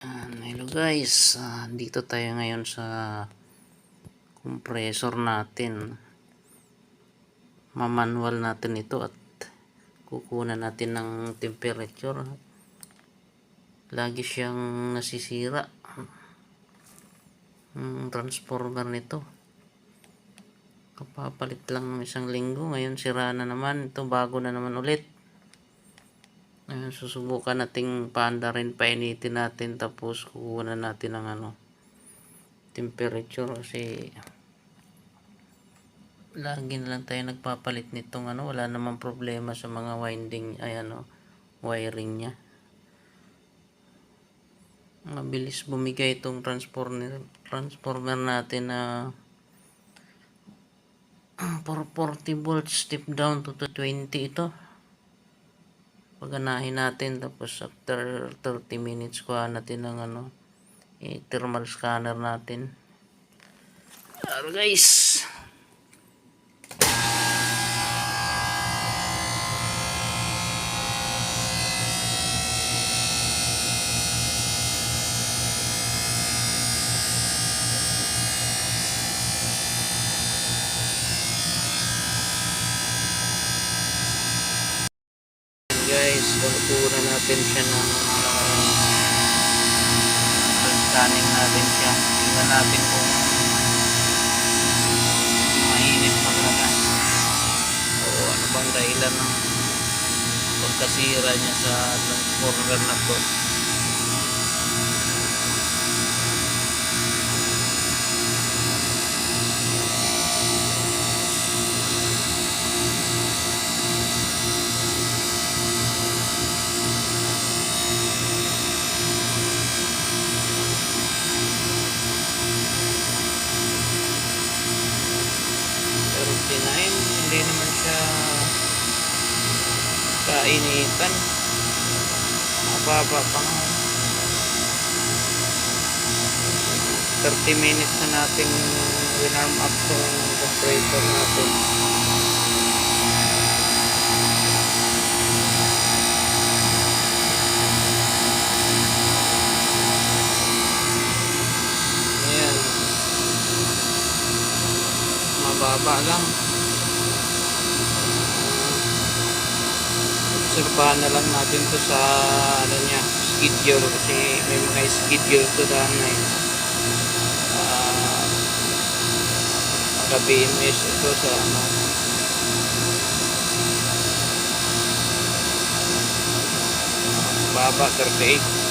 Hello guys, dito tayo ngayon sa compressor natin. Mamanual natin ito at kukunan natin ng temperature. Lagi siyang nasisira transformer nito. Kapapalit lang ng isang linggo, ngayon sira na naman. Ito bago na naman ulit. Susubukan nating paanda rin, painitin natin, tapos kukunan natin ng temperature kasi lagi na lang tayo nagpapalit nitong wala namang problema sa mga winding wiring nya. Mabilis bumigay itong transformer natin na 440 volts step down to 20 ito. Paganahin natin, tapos after 30 minutes kuha natin ng thermal scanner natin. Guys, kukunan natin siya ng scanning natin siya. Tingnan natin kung mainit pa talaga o ano bang dahilan ng pagkasira niya sa transformer na to. Hindi naman siya kainitan, mababa pang 30 minutes na natin winarm up yung compressor natin. Ayan, mababa lang. Obserbahan na lang natin to sa schedule, kasi may mga schedule to daan na naka-BMS ito sa baba 38.